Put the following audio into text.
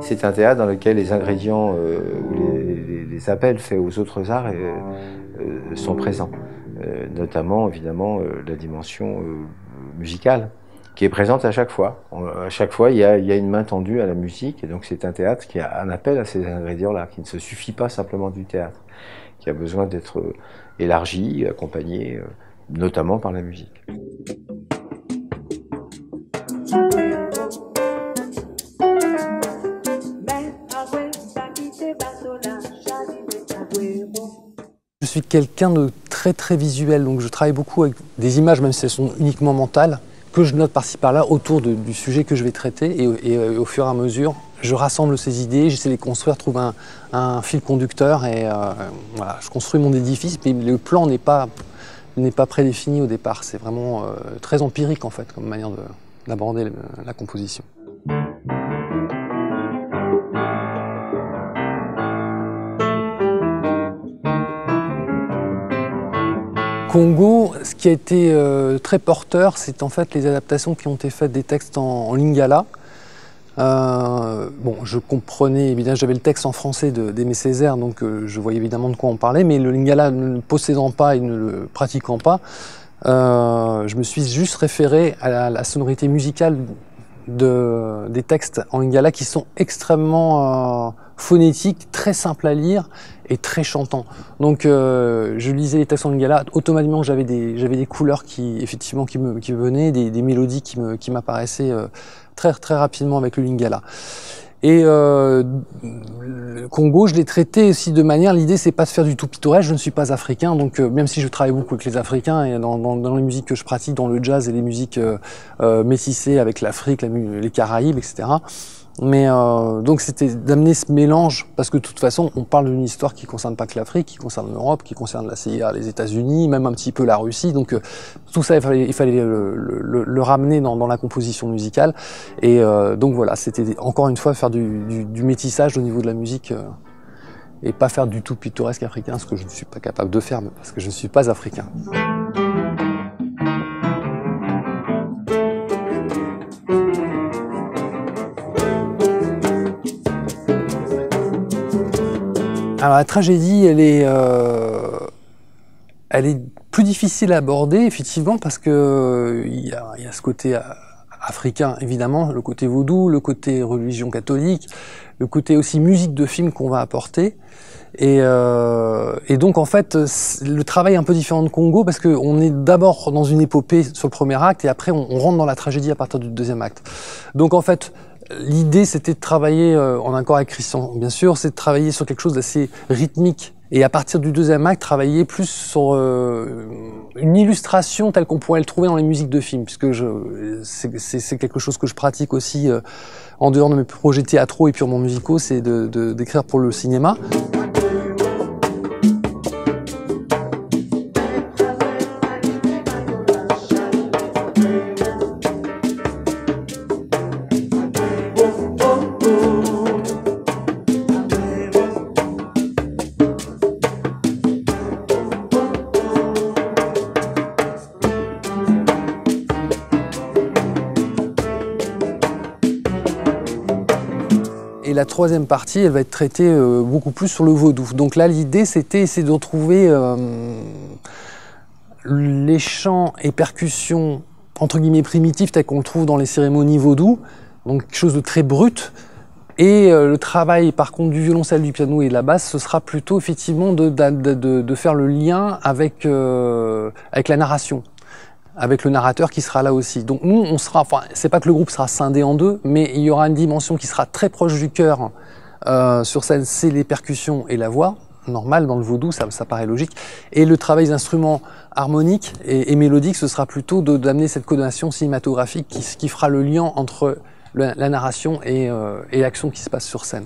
C'est un théâtre dans lequel les ingrédients ou les appels faits aux autres arts sont présents. Notamment, évidemment, la dimension musicale, qui est présente à chaque fois. À chaque fois, il y a une main tendue à la musique, et donc c'est un théâtre qui a un appel à ces ingrédients-là, qui ne se suffit pas simplement du théâtre, qui a besoin d'être élargi, accompagné, notamment par la musique. Je suis quelqu'un de très visuel, donc je travaille beaucoup avec des images, même si elles sont uniquement mentales, que je note par-ci par-là autour du sujet que je vais traiter, et au fur et à mesure, je rassemble ces idées, j'essaie de les construire, trouver un fil conducteur, et voilà, je construis mon édifice, mais le plan n'est pas prédéfini au départ, c'est vraiment très empirique en fait, comme manière d'aborder la composition. Congo, ce qui a été très porteur, c'est en fait les adaptations qui ont été faites des textes en lingala. Bon, je comprenais, évidemment, j'avais le texte en français d'Aimé Césaire, donc je voyais évidemment de quoi on parlait, mais le lingala ne le possédant pas et ne le pratiquant pas, je me suis juste référé à la sonorité musicale des textes en lingala qui sont extrêmement phonétiques, très simples à lire et très chantants. Donc je lisais les textes en lingala, automatiquement j'avais des couleurs qui me venaient, des mélodies qui m'apparaissaient très rapidement avec le lingala. Et le Congo, je l'ai traité aussi de manière, l'idée c'est pas de faire du tout pittoresque, je ne suis pas africain, donc même si je travaille beaucoup avec les Africains et dans les musiques que je pratique, dans le jazz et les musiques métissées avec l'Afrique, les Caraïbes, etc. Mais donc c'était d'amener ce mélange, parce que de toute façon on parle d'une histoire qui concerne pas que l'Afrique, qui concerne l'Europe, qui concerne la CIA, les États-Unis, même un petit peu la Russie, donc tout ça il fallait le ramener dans la composition musicale, et donc voilà, c'était encore une fois faire du métissage au niveau de la musique, et pas faire du tout pittoresque africain, ce que je ne suis pas capable de faire, parce que je ne suis pas africain. Alors la tragédie, elle est plus difficile à aborder, effectivement, parce que il y a ce côté africain, évidemment, le côté vaudou, le côté religion catholique, le côté aussi musique de film qu'on va apporter. Et donc en fait, le travail est un peu différent de Congo, parce qu'on est d'abord dans une épopée sur le premier acte, et après on rentre dans la tragédie à partir du deuxième acte. Donc en fait, l'idée, c'était de travailler, en accord avec Christian, bien sûr, c'est de travailler sur quelque chose d'assez rythmique. Et à partir du deuxième acte, travailler plus sur une illustration telle qu'on pourrait le trouver dans les musiques de films, puisque c'est quelque chose que je pratique aussi en dehors de mes projets théâtraux et purement musicaux, c'est d'écrire pour le cinéma. Et la troisième partie, elle va être traitée beaucoup plus sur le vaudou. Donc là, l'idée, c'était essayer de retrouver les chants et percussions, entre guillemets, primitifs, tels qu'on le trouve dans les cérémonies vaudou, donc quelque chose de très brut. Et le travail, par contre, du violoncelle, du piano et de la basse, ce sera plutôt, effectivement, de faire le lien avec la narration, avec le narrateur qui sera là aussi. Donc nous, on sera, enfin, c'est pas que le groupe sera scindé en deux, mais il y aura une dimension qui sera très proche du cœur sur scène, c'est les percussions et la voix. Normal, dans le vaudou, ça paraît logique. Et le travail des instruments harmoniques et mélodiques, ce sera plutôt d'amener cette connotation cinématographique qui fera le lien entre la narration et l'action qui se passe sur scène.